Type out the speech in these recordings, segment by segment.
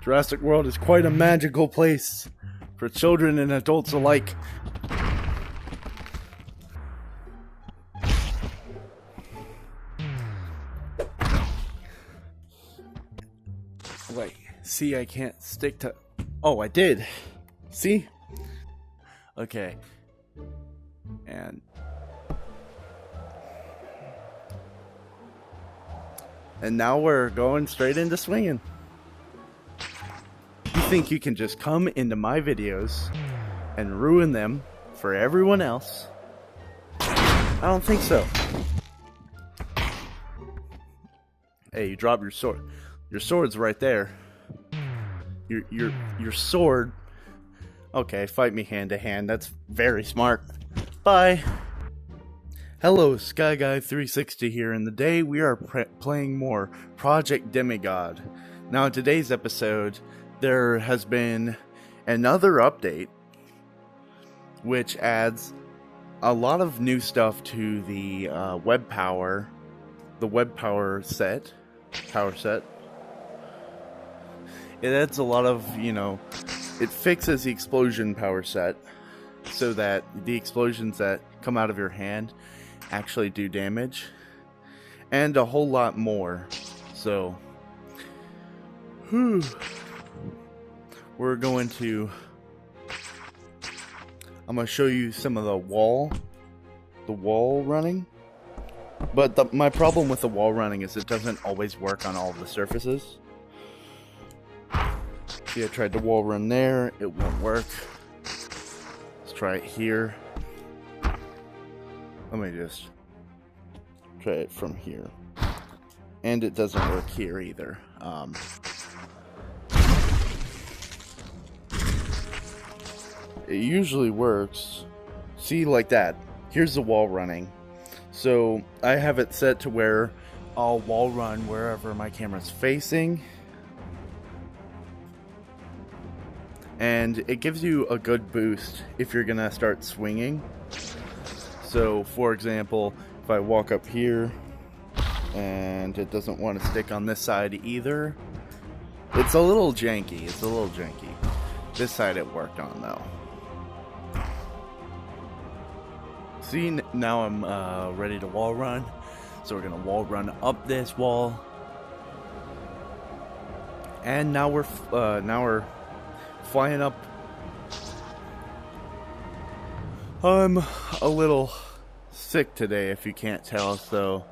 Jurassic World is quite a magical place for children and adults alike. Wait, see, I can't stick to... Oh, I did. See? Okay. And now we're going straight into swinging. You think you can just come into my videos and ruin them for everyone else? I don't think so. Hey, you drop your sword. Your sword's right there. Your sword. Okay, fight me hand to hand. That's very smart. Bye. Hello, SkyGuy360 here, and today we are playing more Project Demigod. Now, in today's episode, there has been another update, which adds a lot of new stuff to the power set. It adds a lot of, it fixes the explosion power set so that the explosions that come out of your hand actually do damage, and a whole lot more. So we're going to I'm going to show you some of the wall running, but my problem with the wall running is it doesn't always work on all of the surfaces. See, I tried to wall run there, it won't work. Let's try it here. Let me just try it from here. And it doesn't work here either. It usually works. See, like that. Here's the wall running. So I have it set to where I'll wall run wherever my camera's facing. And it gives you a good boost if you're gonna start swinging. So, for example, if I walk up here and it doesn't want to stick on this side either, it's a little janky. This side it worked on though. See, now I'm ready to wall run. So we're gonna wall run up this wall, and now we're flying up. I'm a little sick today, if you can't tell, so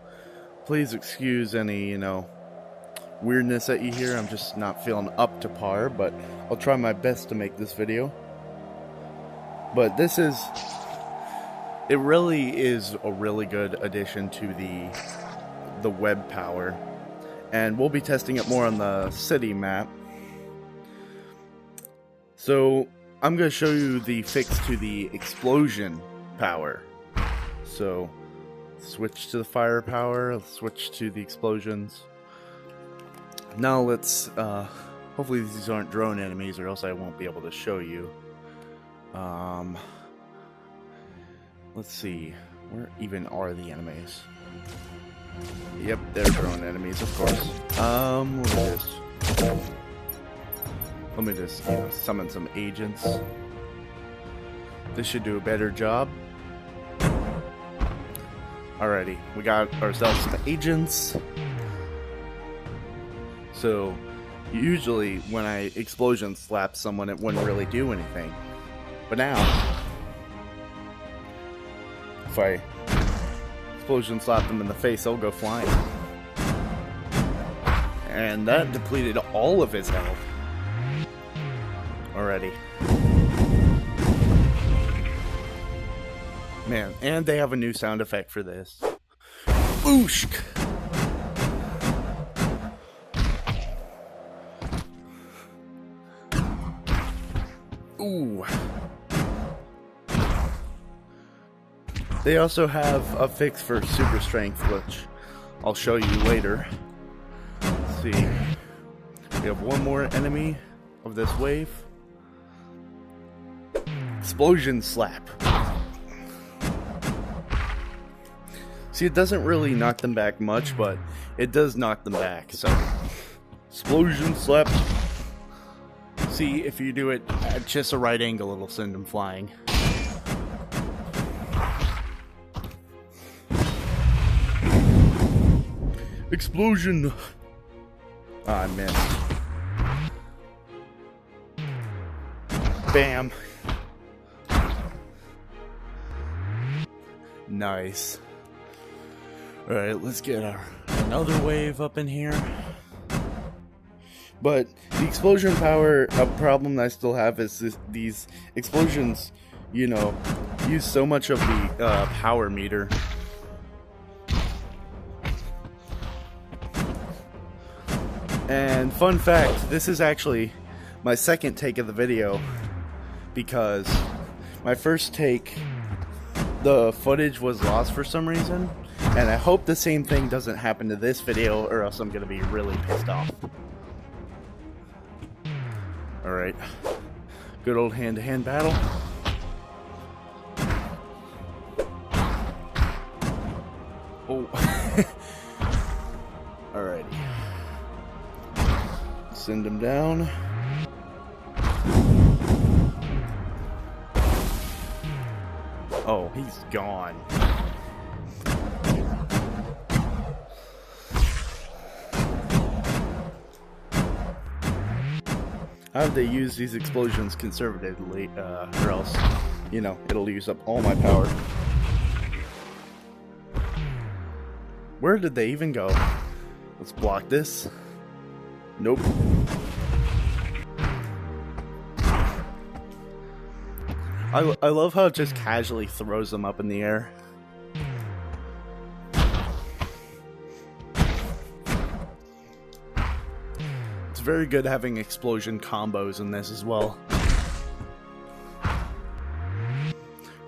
please excuse any, weirdness that you hear. I'm just not feeling up to par, but I'll try my best to make this video. But it really is a really good addition to the web power, and we'll be testing it more on the city map. So I'm going to show you the fix to the explosion power. So switch to the fire power, switch to the explosions. Now let's hopefully these aren't drone enemies, or else I won't be able to show you. Let's see, where even are the enemies? Yep, they're drone enemies, of course. Let me just summon some agents. This should do a better job. Alrighty, we got ourselves some agents. So, usually when I explosion slap someone, it wouldn't really do anything. But now, if I explosion slap them in the face, they'll go flying. And that depleted all of his health already. Man, and they have a new sound effect for this. Boosh! Ooh. They also have a fix for super strength, which I'll show you later. Let's see. We have one more enemy of this wave. Explosion slap. See, it doesn't really knock them back much, but it does knock them back. So, explosion slap. See, if you do it at just a right angle, it'll send them flying. Explosion! Oh, I missed. Bam. Nice. Alright, let's get another wave up in here. But the explosion power, a problem that I still have is these explosions, you know, use so much of the power meter. And fun fact, this is actually my second take of the video, because my first take, the footage was lost for some reason, and I hope the same thing doesn't happen to this video, or else I'm gonna be really pissed off. Alright, good old hand-to-hand battle. Oh. Alrighty. Send him down. Oh, he's gone. How do they use these explosions conservatively, or else, you know, it'll use up all my power. Where did they even go? Let's block this. Nope. I love how it just casually throws them up in the air. It's very good having explosion combos in this as well.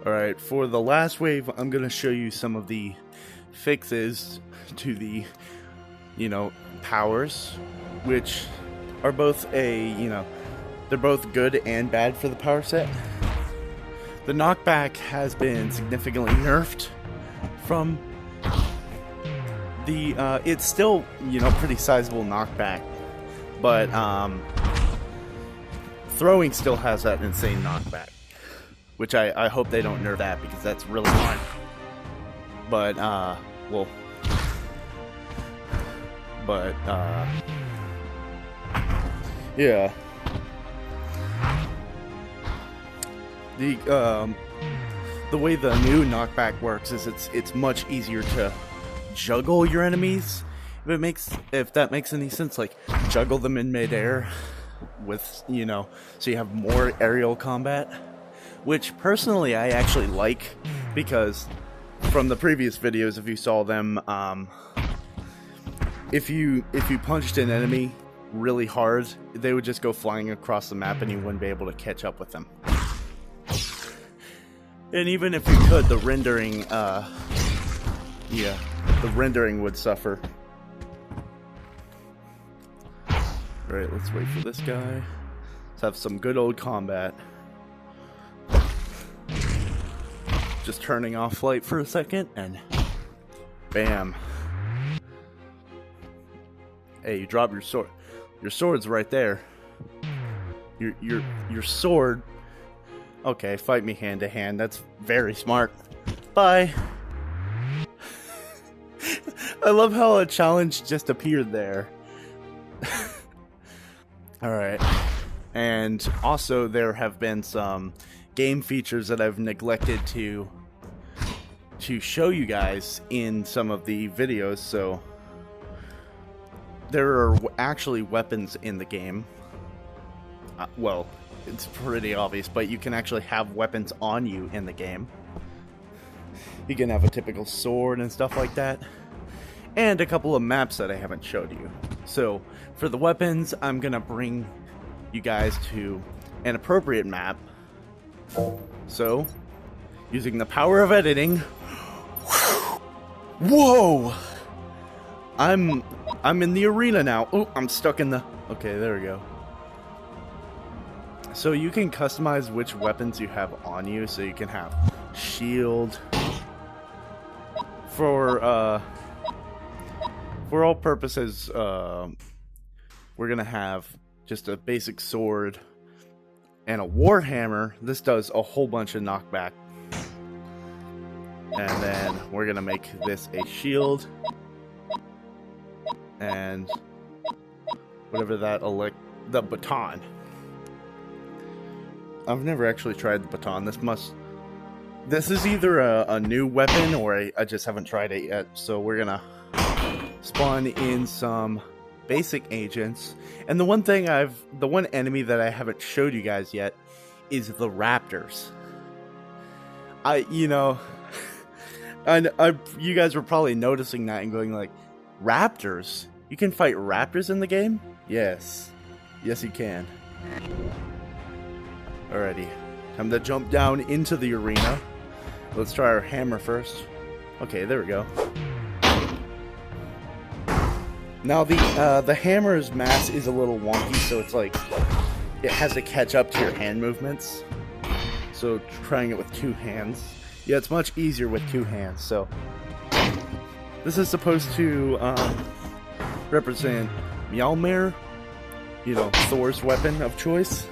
Alright, for the last wave, I'm going to show you some of the fixes to the, you know, powers, which are both they're both good and bad for the power set. The knockback has been significantly nerfed from the, it's still, you know, pretty sizable knockback, but throwing still has that insane knockback, which I hope they don't nerf that, because that's really fun. But, yeah. The way the new knockback works is it's much easier to juggle your enemies, if that makes any sense, like juggle them in midair with, you know, so you have more aerial combat, which personally I actually like, because from the previous videos, if you saw them, if you punched an enemy really hard, they would just go flying across the map and you wouldn't be able to catch up with them. And even if you could, the rendering, the rendering would suffer. Alright, let's wait for this guy. Let's have some good old combat. Just turning off flight for a second, and bam. Hey, you drop your sword. Your sword's right there. Your sword. Okay, fight me hand to hand. That's very smart. Bye. I love how a challenge just appeared there. Alright. And also there have been some game features that I've neglected to show you guys in some of the videos. So there are actually weapons in the game. Well, it's pretty obvious, but you can actually have weapons on you in the game. You can have a typical sword and stuff like that. And a couple of maps that I haven't showed you. So, for the weapons, I'm gonna bring you guys to an appropriate map. So, using the power of editing... Whoa! I'm in the arena now. Oh, I'm stuck in the... Okay, there we go. So you can customize which weapons you have on you, so you can have shield. For all purposes, we're gonna have just a basic sword And a warhammer, this does a whole bunch of knockback. And then we're gonna make this a shield. And whatever that the baton. I've never actually tried the baton. This is either a new weapon or I just haven't tried it yet. So we're gonna spawn in some basic agents. And the one enemy that I haven't showed you guys yet is the raptors. You guys were probably noticing that and going like, raptors? You can fight raptors in the game? Yes. Yes, you can. Alrighty. Time to jump down into the arena. Let's try our hammer first. Okay, there we go. Now the hammer's mass is a little wonky, so it's like it has to catch up to your hand movements. So trying it with two hands. Yeah, it's much easier with two hands. So this is supposed to represent Mjolnir, Thor's weapon of choice.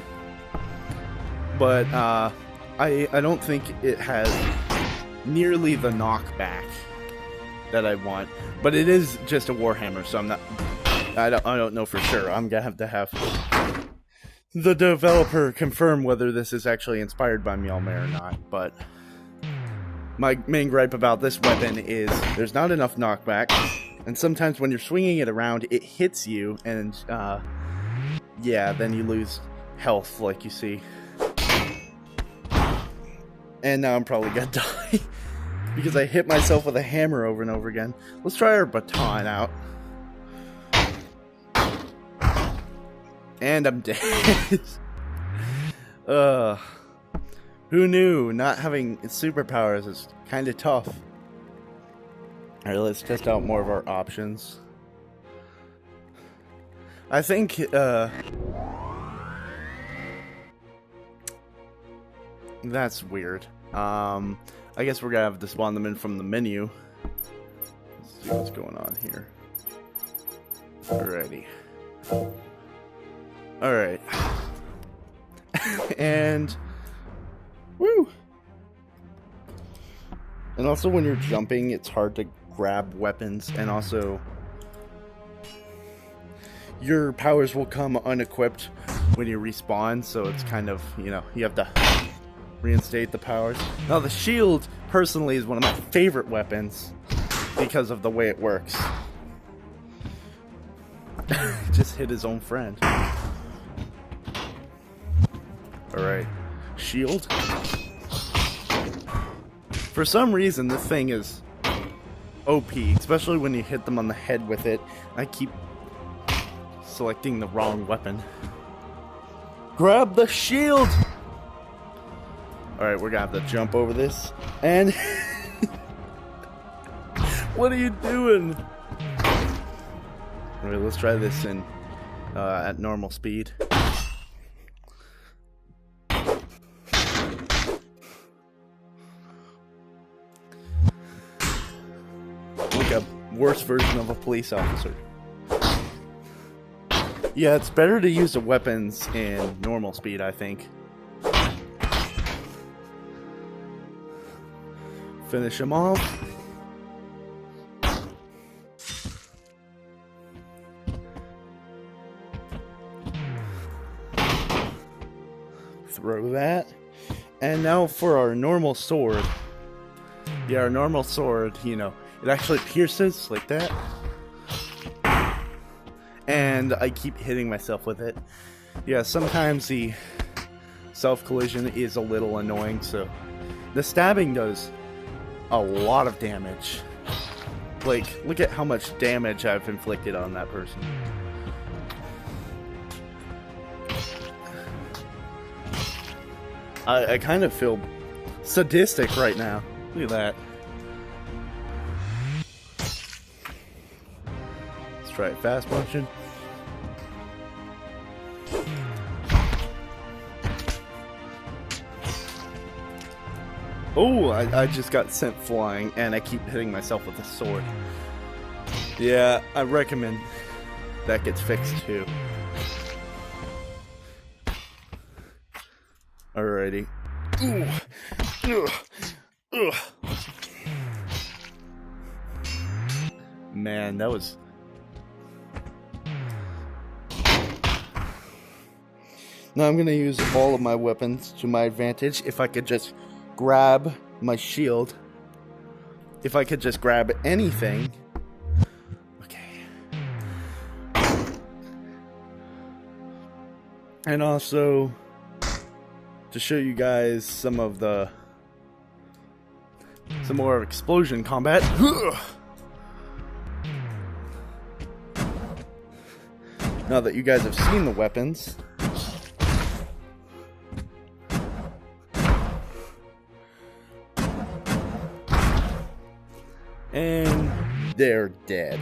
But I don't think it has nearly the knockback that I want. But it is just a warhammer, so I don't know for sure. I'm gonna have to have the developer confirm whether this is actually inspired by Mjolnir or not. But my main gripe about this weapon is there's not enough knockback, and sometimes when you're swinging it around, it hits you, and yeah, then you lose health, like you see. And now I'm probably gonna die because I hit myself with a hammer over and over again. Let's try our baton out. And I'm dead. Who knew? Not having superpowers is kind of tough. Alright, let's test out more of our options. I think, that's weird. I guess we're gonna have to spawn them in from the menu. Let's see what's going on here. Alrighty. Alright. And woo! And also when you're jumping, it's hard to grab weapons, and also your powers will come unequipped when you respawn, so it's kind of, you have to reinstate the powers. Now the shield, personally, is one of my favorite weapons because of the way it works. Just hit his own friend. Alright. Shield. For some reason, this thing is OP, especially when you hit them on the head with it. I keep selecting the wrong weapon. Grab the shield! Alright, we're gonna have to jump over this. And what are you doing? Alright, let's try this in at normal speed. Like a worse version of a police officer. Yeah, it's better to use the weapons in normal speed, I think. Finish him off. Throw that. And now for our normal sword. Yeah, our normal sword, it actually pierces like that. And I keep hitting myself with it. Yeah, sometimes the self-collision is a little annoying, so the stabbing does a lot of damage. Like, look at how much damage I've inflicted on that person. I kind of feel sadistic right now. Look at that. Let's try it fast motion. Oh, I just got sent flying, and I keep hitting myself with a sword. Yeah, I recommend that gets fixed too. Alrighty. Ooh. Ugh. Ugh. Man, that was... Now I'm going to use all of my weapons to my advantage. If I could just grab my shield. If I could just grab anything. Okay. And also, to show you guys some more explosion combat. Now that you guys have seen the weapons. And they're dead.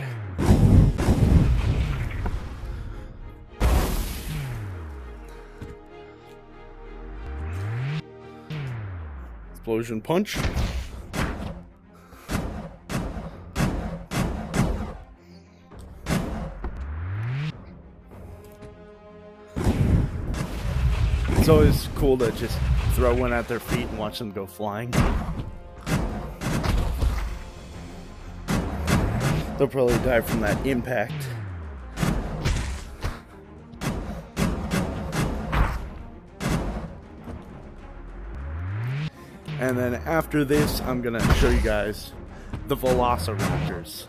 Explosion punch. It's always cool to just throw one at their feet and watch them go flying. They'll probably die from that impact. And then after this, I'm gonna show you guys the Velociraptors.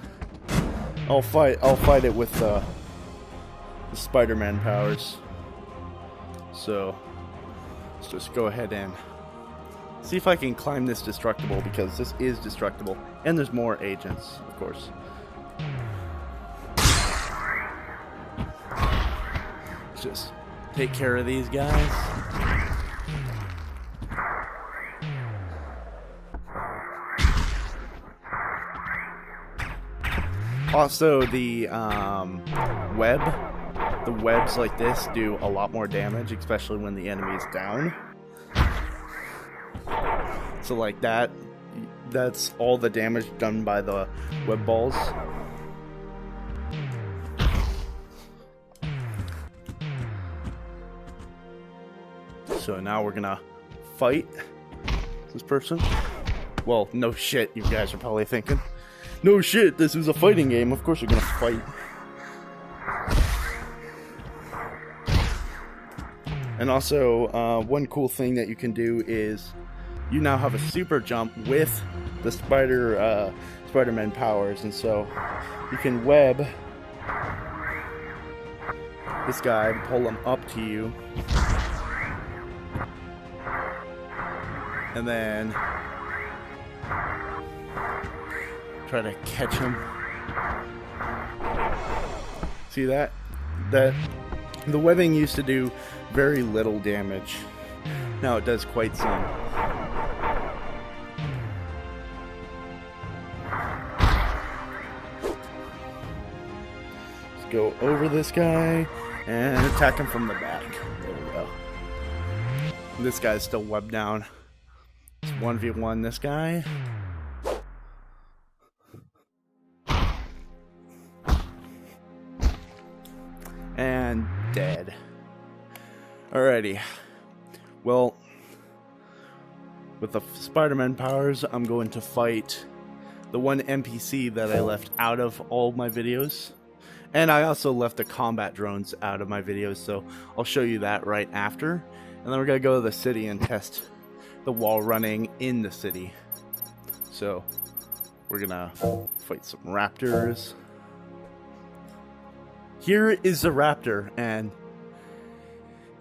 I'll fight it with the Spider-Man powers. So let's just go ahead and see if I can climb this destructible, because this is destructible, and there's more agents, of course. Let's just take care of these guys. Also, the webs like this do a lot more damage, especially when the enemy is down. So like that's all the damage done by the web balls. So now we're gonna fight this person. Well, no shit, you guys are probably thinking. No shit, this is a fighting game. Of course you're gonna fight. And also, one cool thing that you can do is you now have a super jump with the Spider-Man powers, and so you can web this guy, pull him up to you, and then try to catch him. See that? The webbing used to do very little damage. Now it does quite some. Let's go over this guy and attack him from the back. There we go. This guy's still webbed down. It's 1v1 this guy. And dead. Alrighty. Well, with the Spider-Man powers, I'm going to fight the one NPC that I left out of all my videos. And I also left the combat drones out of my videos, so I'll show you that right after. And then we're going to go to the city and test the wall running in the city. So, we're going to fight some raptors. Here is the raptor, and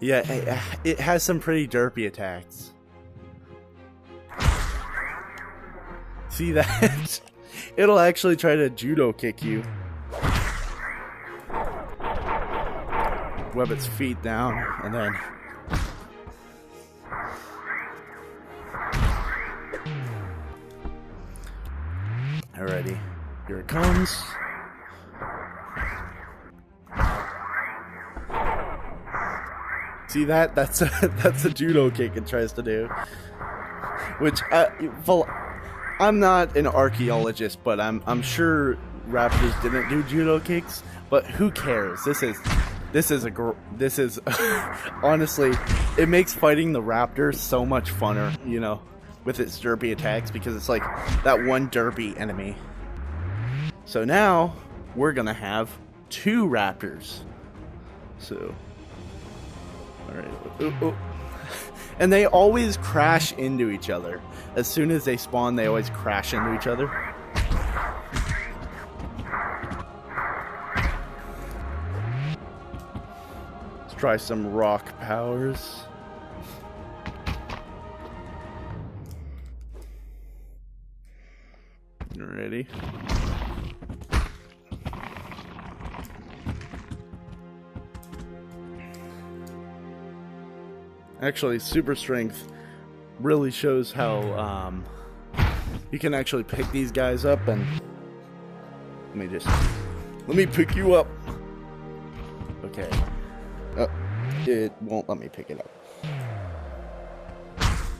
yeah, it has some pretty derpy attacks. See that? It'll actually try to judo kick you. Web its feet down, and then alrighty, here it comes. See that? That's a judo kick it tries to do. Which I'm not an archaeologist, but I'm sure raptors didn't do judo kicks. But who cares? This is This is honestly, it makes fighting the raptor so much funner, you know, with its derpy attacks, because it's like that one derpy enemy. So now we're gonna have 2 raptors. So, all right, and they always crash into each other. As soon as they spawn, they always crash into each other. Let's try some rock powers. Ready? Actually, super strength really shows how you can actually pick these guys up. And let me pick you up. Okay. Oh, it won't let me pick it up.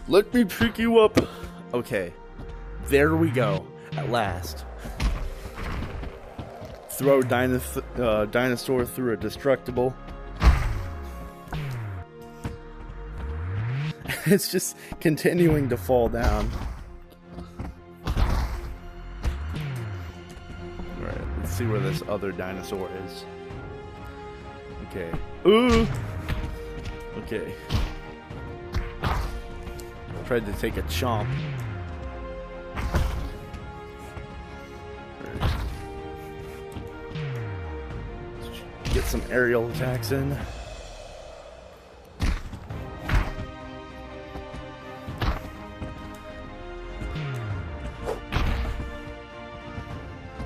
Let me pick you up. Okay, there we go. At last. Throw dinosaur through a destructible. It's just continuing to fall down. Alright, let's see where this other dinosaur is. Okay. Ooh! Okay. Tried to take a chomp. Get some aerial attacks in.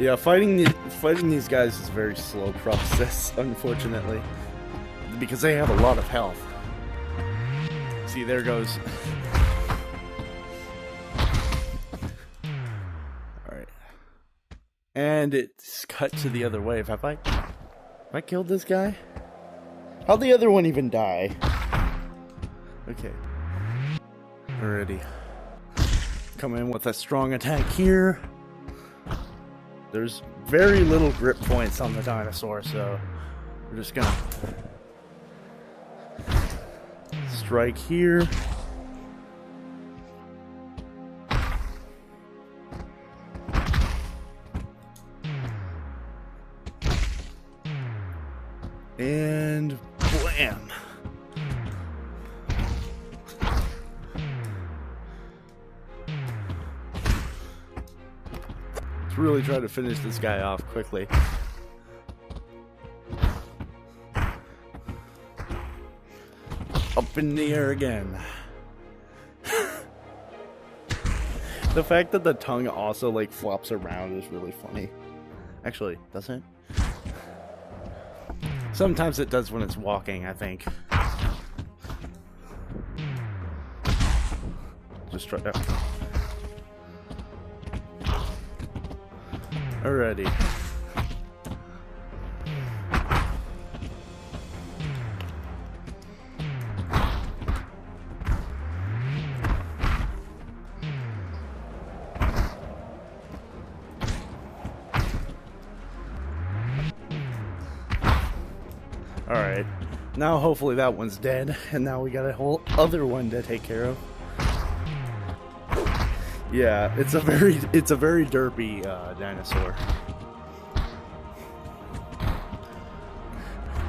Yeah, fighting these guys is a very slow process, unfortunately, because they have a lot of health. See, there goes. Alright. And it's cut to the other wave. Have I killed this guy? How'd the other one even die? Okay. Alrighty. Come in with a strong attack here. There's very little grip points on the dinosaur, so we're just gonna strike here. And blam! Let's really try to finish this guy off quickly. Up in the air again. The fact that the tongue also like flops around is really funny. Actually, doesn't it? Sometimes it does when it's walking, I think. Just try that. Alrighty. Alright, now hopefully that one's dead, and now we got a whole other one to take care of. Yeah, it's a very derpy dinosaur.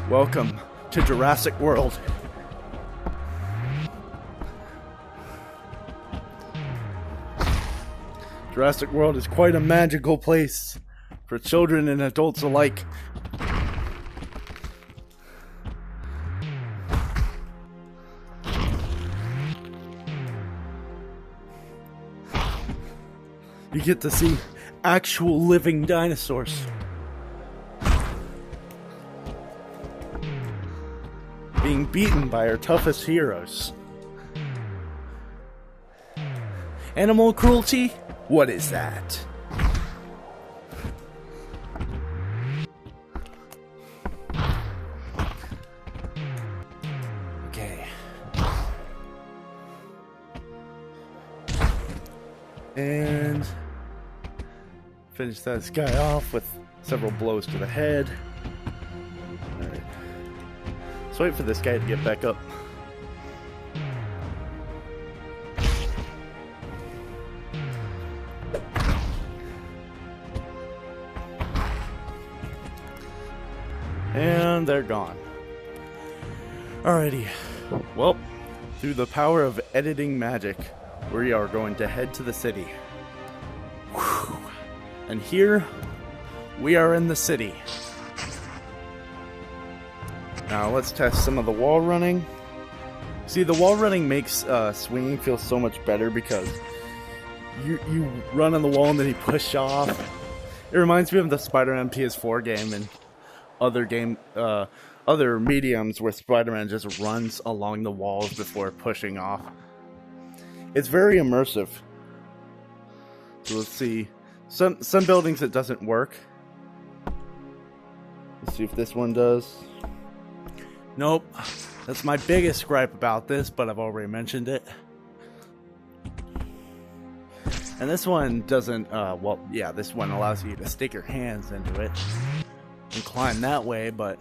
Welcome to Jurassic World. Jurassic World is quite a magical place for children and adults alike. You get to see actual living dinosaurs. Being beaten by our toughest heroes. Animal cruelty? What is that? Okay. And finish this guy off with several blows to the head. Alright. Let's wait for this guy to get back up. And they're gone. Alrighty. Well, through the power of editing magic, we are going to head to the city. Whew. And here, we are in the city. Now let's test some of the wall running. See, the wall running makes swinging feel so much better because you run on the wall and then you push off. It reminds me of the Spider-Man PS4 game and other mediums where Spider-Man just runs along the walls before pushing off. It's very immersive. So let's see. Some buildings it doesn't work. Let's see if this one does. Nope. That's my biggest gripe about this, but I've already mentioned it. And this one doesn't, well, yeah, this one allows you to stick your hands into it and climb that way, but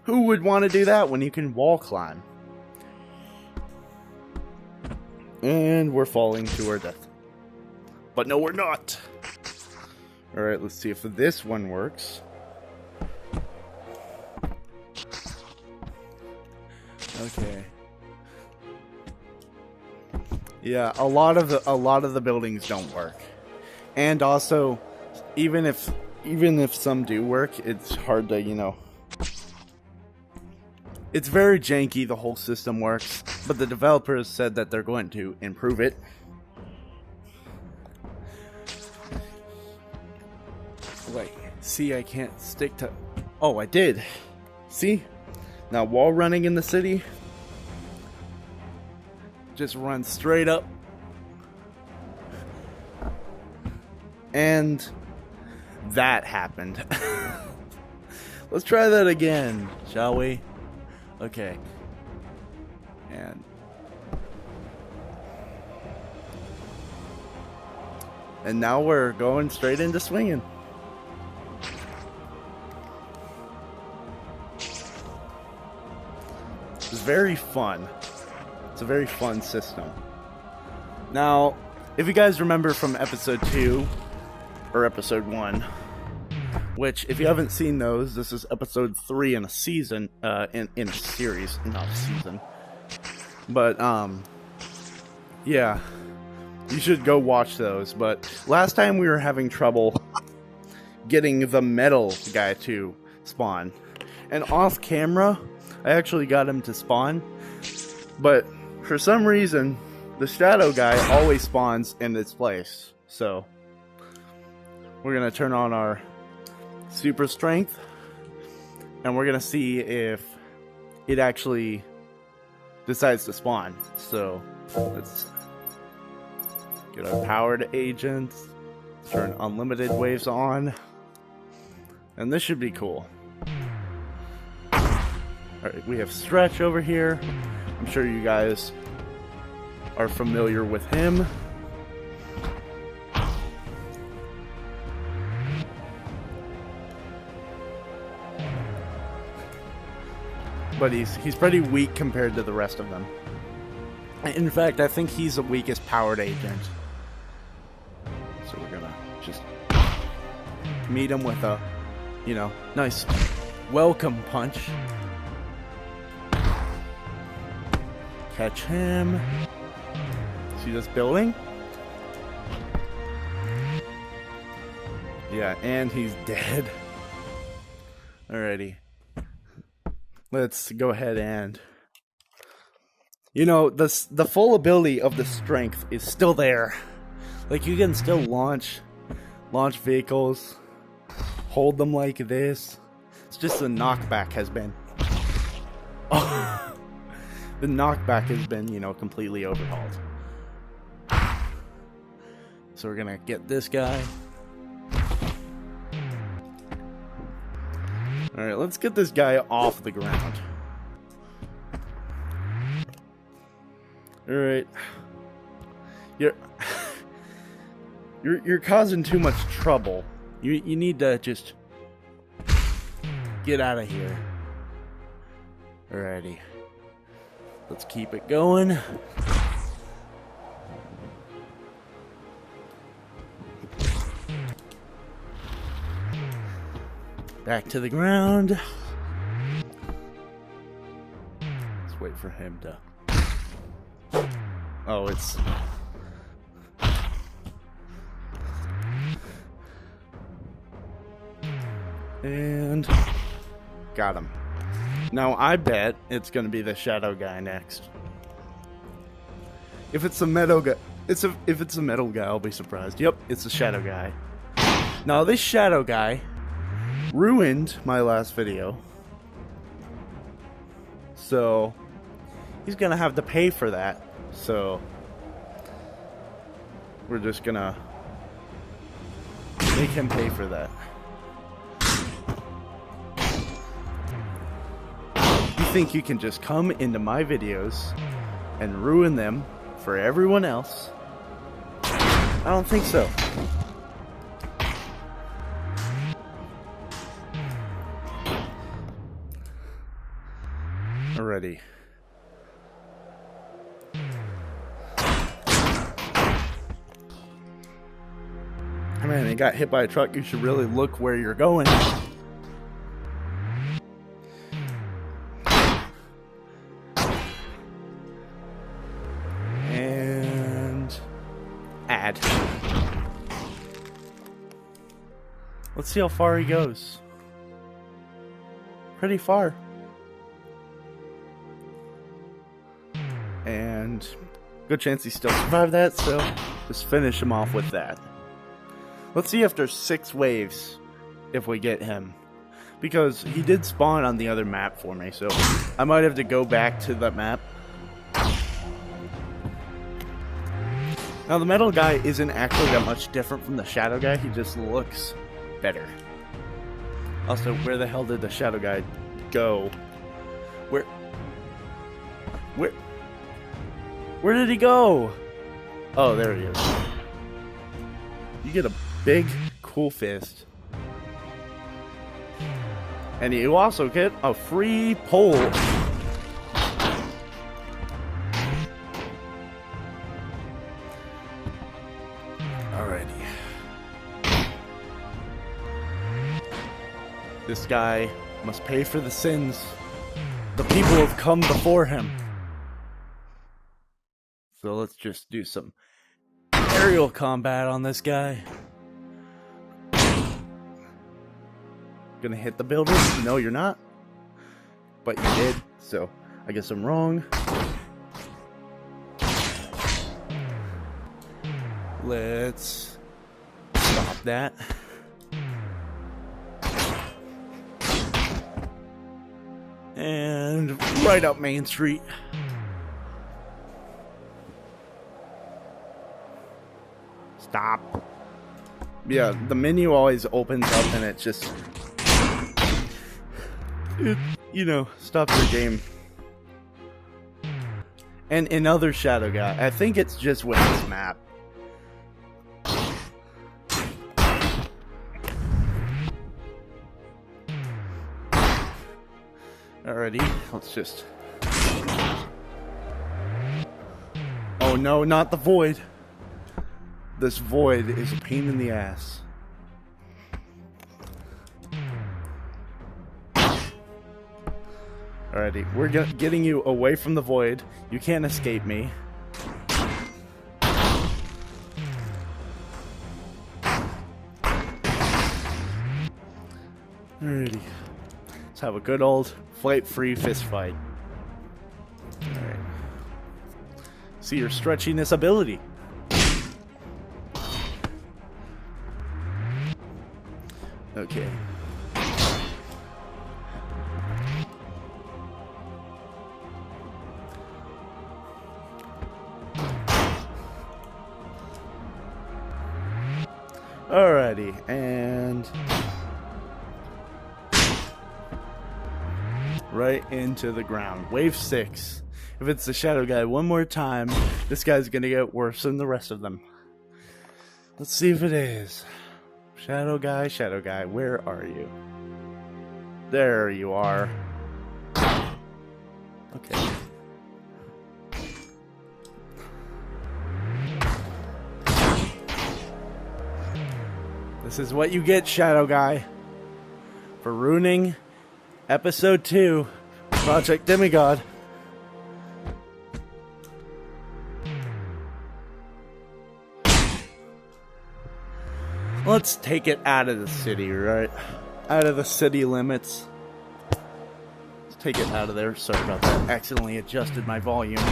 who would want to do that when you can wall climb? And we're falling to our death. But no, we're not. Alright, let's see if this one works. Okay. Yeah, a lot of the buildings don't work. And also, even if some do work, it's hard to, you know. It's very janky, the whole system works, but the developers said that they're going to improve it. Wait, see, I can't stick to... Oh, I did. See? Now, wall running in the city. Just run straight up. And that happened. Let's try that again, shall we? Okay. And now we're going straight into swinging. It's very fun. It's a very fun system. Now, if you guys remember from episode 2 or episode 1, which if you haven't seen those, this is episode 3 in a season, in a series, not a season. But yeah, you should go watch those. But last time we were having trouble getting the metal guy to spawn, and off camera, I actually got him to spawn, but for some reason, the shadow guy always spawns in its place. So we're gonna turn on our super strength, and we're gonna see if it actually decides to spawn. So let's get our powered agents, turn unlimited waves on, and this should be cool. Alright, we have Stretch over here. I'm sure you guys are familiar with him. But he's pretty weak compared to the rest of them. In fact, I think he's the weakest powered agent. So we're gonna just meet him with a, you know, nice welcome punch. Catch him. See this building? Yeah, and he's dead. Alrighty. Let's go ahead and... You know, the full ability of the strength is still there. Like, you can still launch vehicles, hold them like this. It's just the knockback has been... Oh. The knockback has been, you know, completely overhauled. So we're gonna get this guy. Alright, let's get this guy off the ground. Alright. You're causing too much trouble. You need to just get out of here. Alrighty. Let's keep it going. Back to the ground. Let's wait for him to... Oh, it's... And... Got him. Now, I bet it's gonna be the shadow guy next. If it's the metal guy... If it's the metal guy, I'll be surprised. Yep, it's the shadow guy. Now, this shadow guy ruined my last video. So... he's gonna have to pay for that. So... we're just gonna... make him pay for that. You think you can just come into my videos and ruin them for everyone else? I don't think so. Already. Man, he got hit by a truck. You should really look where you're going. And add. Let's see how far he goes. Pretty far. And good chance he still survived that, so just finish him off with that. Let's see after 6 waves if we get him. Because he did spawn on the other map for me, so I might have to go back to that map. Now, the metal guy isn't actually that much different from the shadow guy. He just looks better. Also, where the hell did the shadow guy go? Where did he go? Oh, there he is. You get a big, cool fist. And you also get a free pole. Alrighty. This guy must pay for the sins the people who have come before him. So let's just do some aerial combat on this guy. Gonna hit the building? No, you're not. But you did, so I guess I'm wrong. Let's stop that. And right up Main Street. Stop. Yeah, the menu always opens up and it just... you know, stops the game. And another shadow guy. I think it's just with this map. Alrighty, let's just... Oh no, not the void. This void is a pain in the ass. Alrighty, we're getting you away from the void. You can't escape me. Alrighty. Let's have a good old flight-free fist fight. Alright. See your stretchiness ability. Okay. Alrighty, and right into the ground. Wave 6. If it's the shadow guy one more time, this guy's gonna get worse than the rest of them. Let's see if it is. Shadow guy, where are you? There you are. Okay. This is what you get, Shadow Guy, for ruining episode 2, Project Demigod. Let's take it out of the city, right? Out of the city limits. Let's take it out of there. Sorry about that. Accidentally adjusted my volume.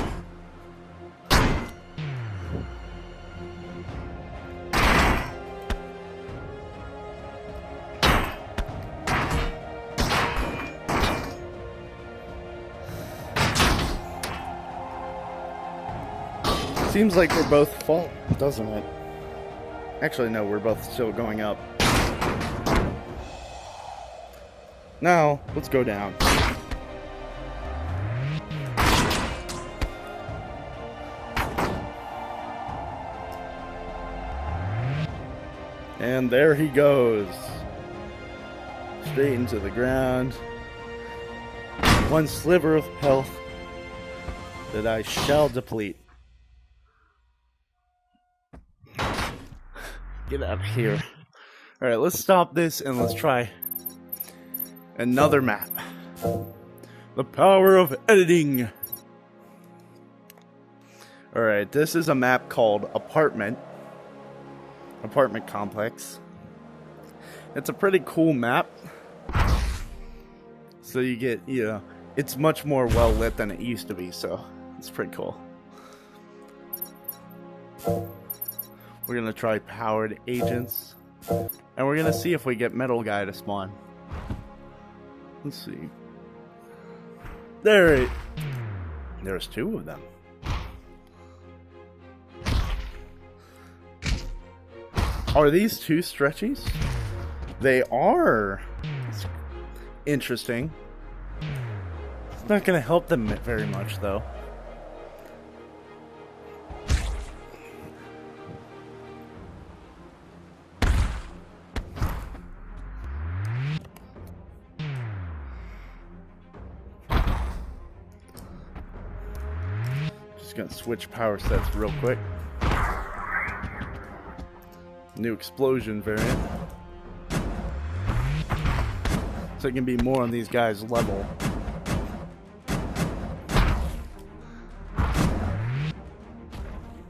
Seems like we're both full, doesn't it? Actually, no, we're both still going up. Now, let's go down. And there he goes. Straight into the ground. One sliver of health that I shall deplete. Get out of here. Alright, let's stop this and let's try another map. The power of editing. Alright, this is a map called Apartment Complex. It's a pretty cool map. So you get, you know, it's much more well lit than it used to be, so it's pretty cool. We're gonna try powered agents, and we're gonna see if we get Metal Guy to spawn. Let's see. There's 2 of them. Are these 2 stretchies? They are. It's interesting. It's not gonna help them very much, though. Gonna switch power sets real quick. New explosion variant. So it can be more on these guys' level.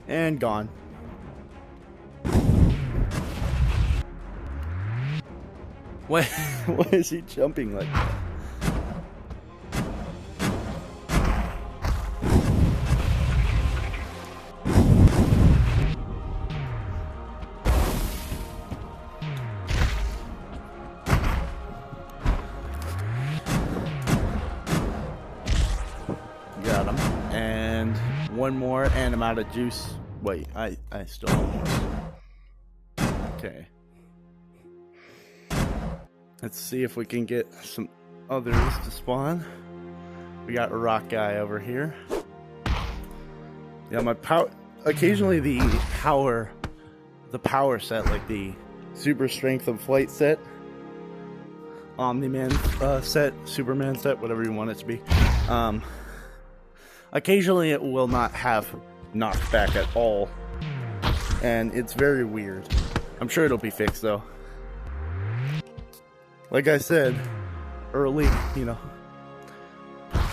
And gone. Why is he jumping like that? Got him. And one more, and I'm out of juice. Wait, I still have more. Okay. Let's see if we can get some others to spawn. We got a rock guy over here. Yeah, my power. Occasionally the power set, like the super strength of flight set, Omni-Man set, Superman set, whatever you want it to be. Occasionally it will not have knockback at all, and it's very weird. I'm sure it'll be fixed though. Like I said early, you know,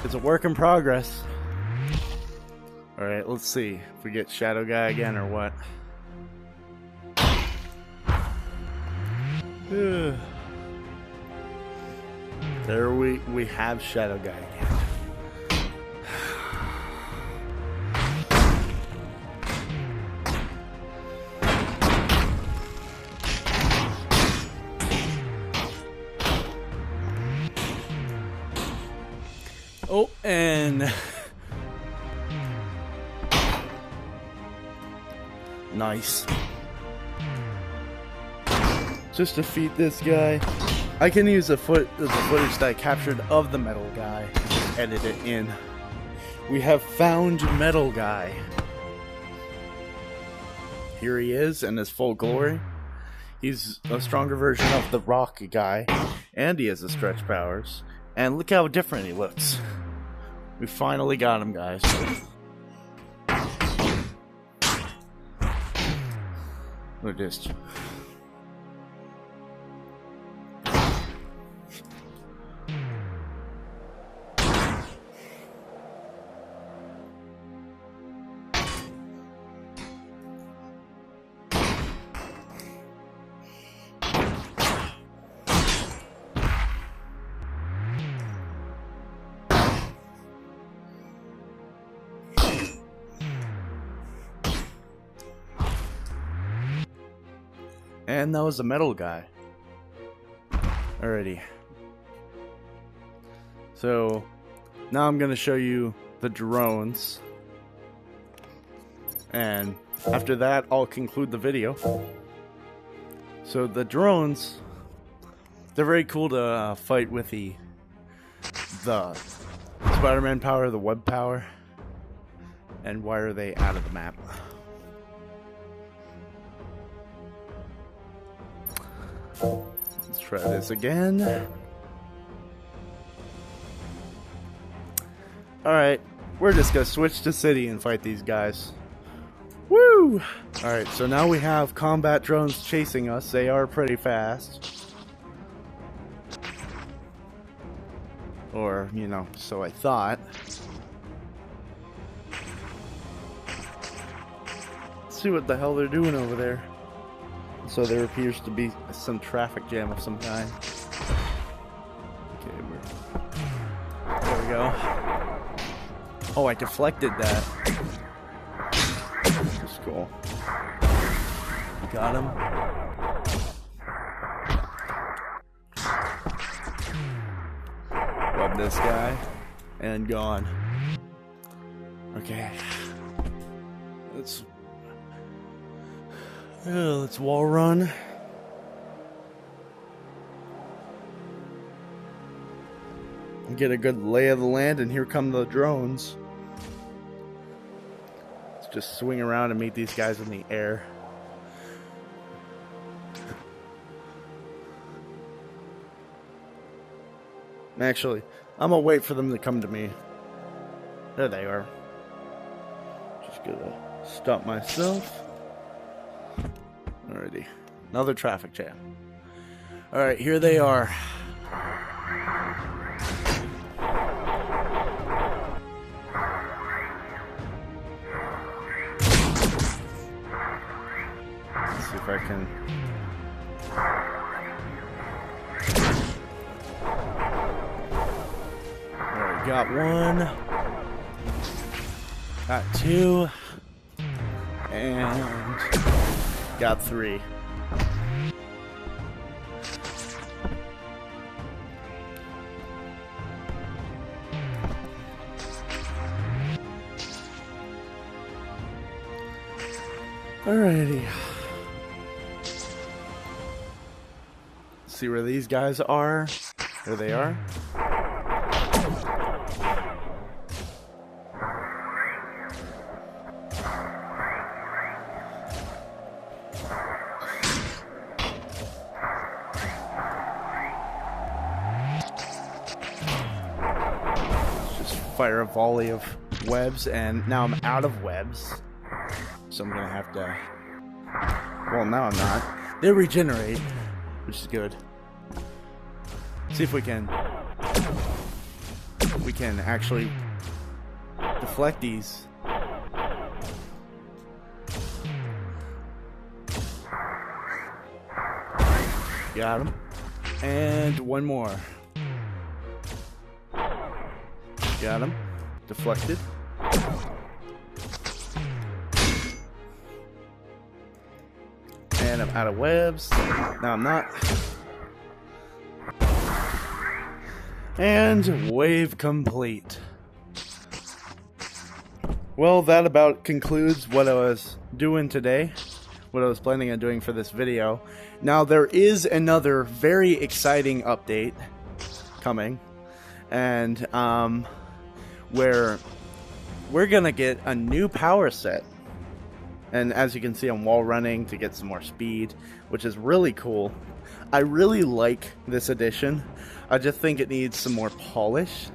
it's a work in progress. Alright, let's see if we get Shadow Guy again or what. There we have Shadow Guy again. Oh, and nice. Just defeat this guy. I can use the footage that I captured of the Metal Guy and edit it in. We have found Metal Guy. Here he is in his full glory. He's a stronger version of the Rock Guy, and he has the stretch powers. And look how different he looks. We finally got him, guys. We're just... And that was the metal guy. Alrighty. So now I'm gonna show you the drones. And after that, I'll conclude the video. So the drones, they're very cool to fight with the Spider-Man power, the web power. And why are they out of the map? Let's try this again. Alright, we're just gonna switch to city and fight these guys. Woo! Alright, so now we have combat drones chasing us. They are pretty fast. Or, you know, so I thought. Let's see what the hell they're doing over there. So there appears to be some traffic jam of some kind. Okay, there we go. Oh, I deflected that. That's cool. Got him. Web this guy. And gone. Okay. Let's wall run. Get a good lay of the land, and here come the drones. Let's just swing around and meet these guys in the air. Actually, I'm gonna wait for them to come to me. There they are. Just gonna stop myself. Alrighty, another traffic jam. Alright, here they are. Let's see if I can... Alright, got one. Got two. And... got three. Alrighty. See where these guys are. There they are. Fire a volley of webs, and now I'm out of webs, so I'm gonna have to... Well, now I'm not. They regenerate, which is good. See if we can actually deflect these. Got him. And one more. Got him. Deflected. And I'm out of webs. No, I'm not. And wave complete. Well, that about concludes what I was doing today. What I was planning on doing for this video. Now, there is another very exciting update coming. And, where we're gonna get a new power set, and as you can see, I'm wall running to get some more speed, which is really cool. I really like this addition. I just think it needs some more polish.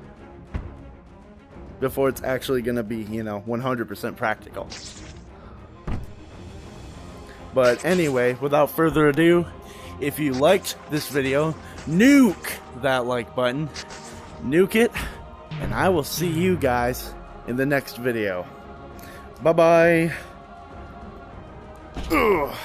before it's actually going to be, you know, 100% practical. But anyway, without further ado, if you liked this video, nuke that like button, nuke it, and I will see you guys in the next video. Bye-bye. Ugh.